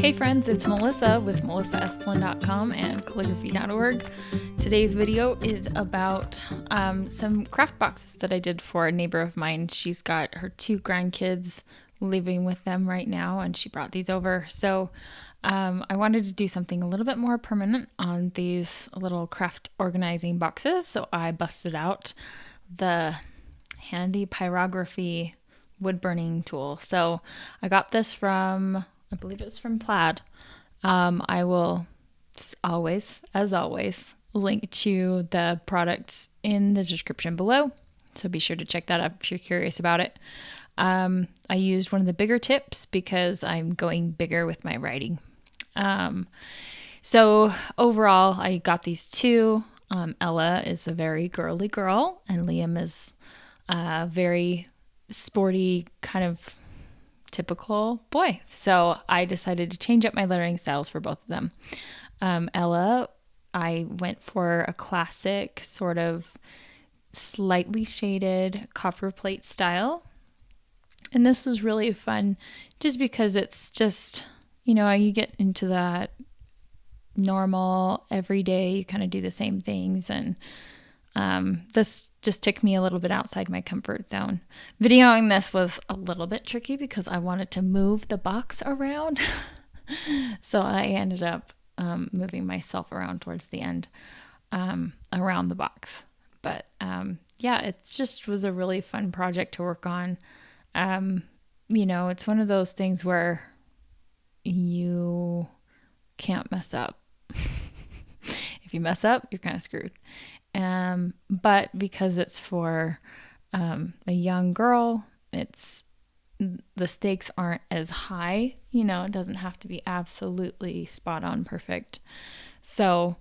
Hey friends, it's Melissa with melissaesplin.com and calligraphy.org. Today's video is about some craft boxes that I did for a neighbor of mine. She's got her 2 grandkids living with them right now, and she brought these over. So I wanted to do something a little bit more permanent on these little craft organizing boxes. So I busted out the handy Pyrography wood burning tool. So I got this from, I believe it's from Plaid. I will always, as always, link to the products in the description below. So be sure to check that out if you're curious about it. I used one of the bigger tips because I'm going bigger with my writing. So overall, I got these 2. Ella is a very girly girl, and Liam is a very sporty, kind of typical boy. So I decided to change up my lettering styles for both of them. Ella, I went for a classic sort of slightly shaded copper plate style. And this was really fun just because it's just, you get into that normal everyday, you kind of do the same things. And this just took me a little bit outside my comfort zone. Videoing this was a little bit tricky because I wanted to move the box around. So I ended up moving myself around towards the end around the box. But yeah, it just was a really fun project to work on. It's one of those things where you can't mess up. If you mess up, you're kind of screwed. But because it's for a young girl, the stakes aren't as high. It doesn't have to be absolutely spot on perfect. So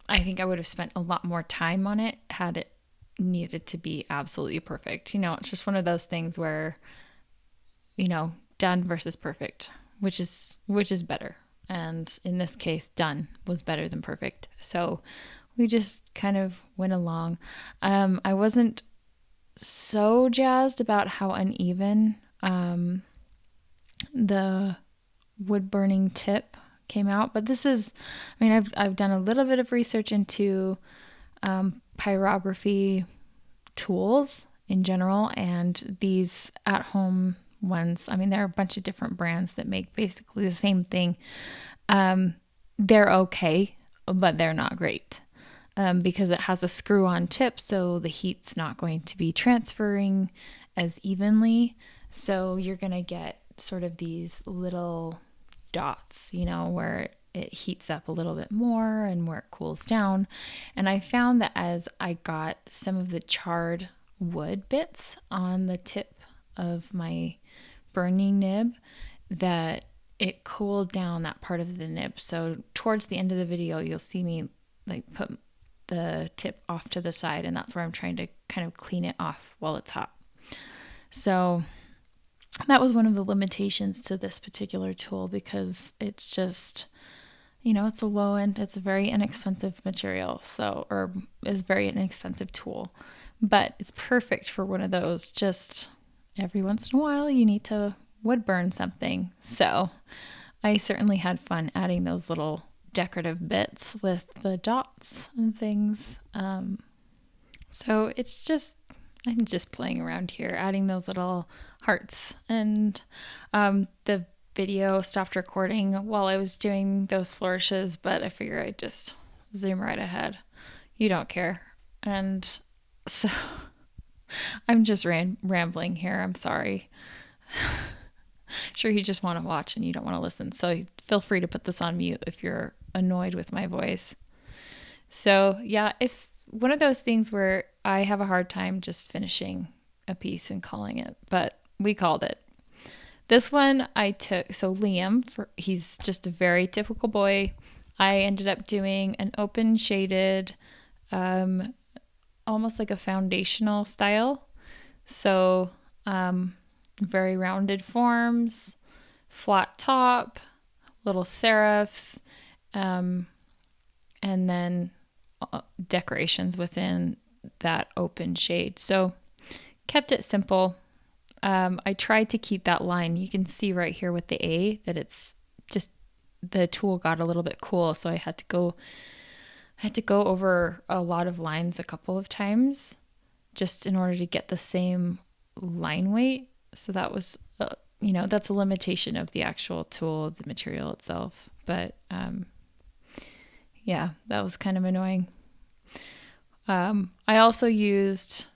I think I would have spent a lot more time on it had it needed to be absolutely perfect. It's just one of those things where, done versus perfect, which is better. And in this case, done was better than perfect. So we just kind of went along. I wasn't so jazzed about how uneven the wood burning tip came out, but this is, I've done a little bit of research into pyrography tools in general, and these at-home ones, there are a bunch of different brands that make basically the same thing. They're okay, but they're not great. Because it has a screw-on tip, so the heat's not going to be transferring as evenly. So you're going to get sort of these little dots, where it heats up a little bit more and where it cools down. And I found that as I got some of the charred wood bits on the tip of my burning nib, that it cooled down that part of the nib. So towards the end of the video, you'll see me put the tip off to the side, and that's where I'm trying to kind of clean it off while it's hot. So that was one of the limitations to this particular tool, because it's just, it's a low end, it's a very inexpensive material, or is very inexpensive tool, but it's perfect for one of those, just every once in a while you need to wood burn something. So I certainly had fun adding those little decorative bits with the dots and things. So it's just, I'm just playing around here, adding those little hearts. And the video stopped recording while I was doing those flourishes, but I figure I'd just zoom right ahead. You don't care. And so I'm just rambling here. I'm sorry. Sure, you just want to watch and you don't want to listen. So feel free to put this on mute if you're annoyed with my voice. So yeah, it's one of those things where I have a hard time just finishing a piece and calling it, but we called it. This one I took, so Liam, he's just a very typical boy. I ended up doing an open shaded, almost like a foundational style. So, very rounded forms, flat top, little serifs, and then decorations within that open shade. So kept it simple. I tried to keep that line. You can see right here with the A that it's just the tool got a little bit cool, so I had to go over a lot of lines a couple of times just in order to get the same line weight. So that was, that's a limitation of the actual tool, the material itself. But yeah, that was kind of annoying. I also used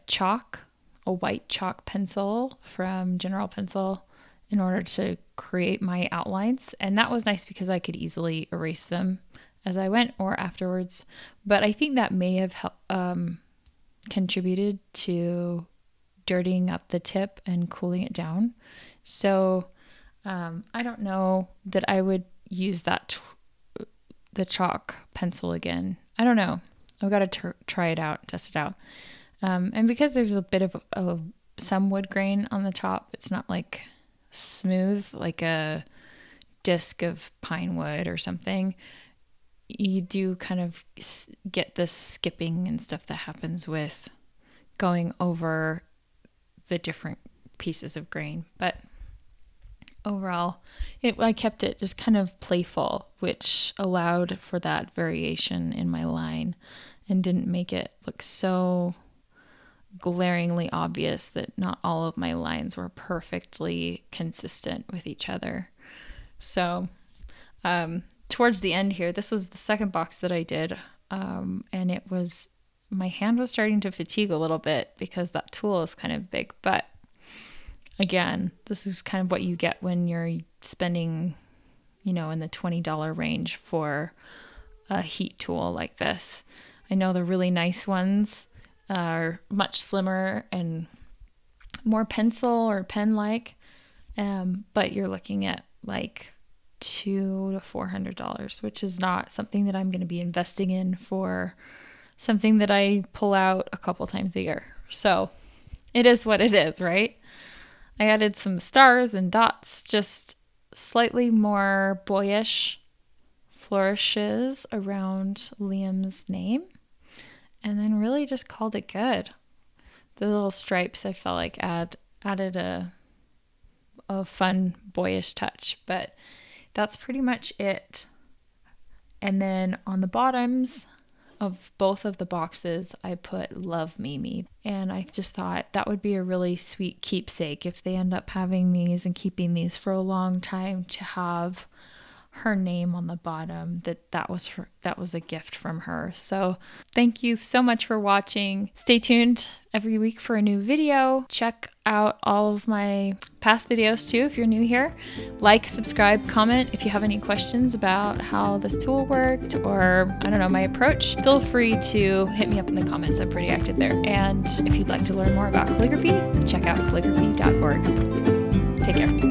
chalk, a white chalk pencil from General Pencil, in order to create my outlines. And that was nice because I could easily erase them as I went or afterwards. But I think that may have contributed to dirtying up the tip and cooling it down. So I don't know that I would use the chalk pencil again. I don't know. I've got to try it out, test it out. And because there's a bit of some wood grain on the top, it's not like smooth like a disc of pine wood or something. You do kind of get this skipping and stuff that happens with going over the different pieces of grain. But overall, I kept it just kind of playful, which allowed for that variation in my line and didn't make it look so glaringly obvious that not all of my lines were perfectly consistent with each other. So towards the end here, this was the second box that I did, and my hand was starting to fatigue a little bit because that tool is kind of big. But again, this is kind of what you get when you're spending, in the $20 range for a heat tool like this. I know the really nice ones are much slimmer and more pencil or pen-like, but you're looking at like $200 to $400, which is not something that I'm going to be investing in for something that I pull out a couple times a year. So it is what it is, right? I added some stars and dots, just slightly more boyish flourishes around Liam's name, and then really just called it good. The little stripes I felt like added a fun boyish touch, but that's pretty much it. And then on the bottoms of both of the boxes, I put Love Mimi. And I just thought that would be a really sweet keepsake if they end up having these and keeping these for a long time, to have her name on the bottom, that was a gift from her. So thank you so much for watching. Stay tuned every week for a new video. Check out all of my past videos too if you're new here. Like, subscribe, comment if you have any questions about how this tool worked, or my approach. Feel free to hit me up in the comments. I'm pretty active there. And if you'd like to learn more about calligraphy, check out calligraphy.org. Take care.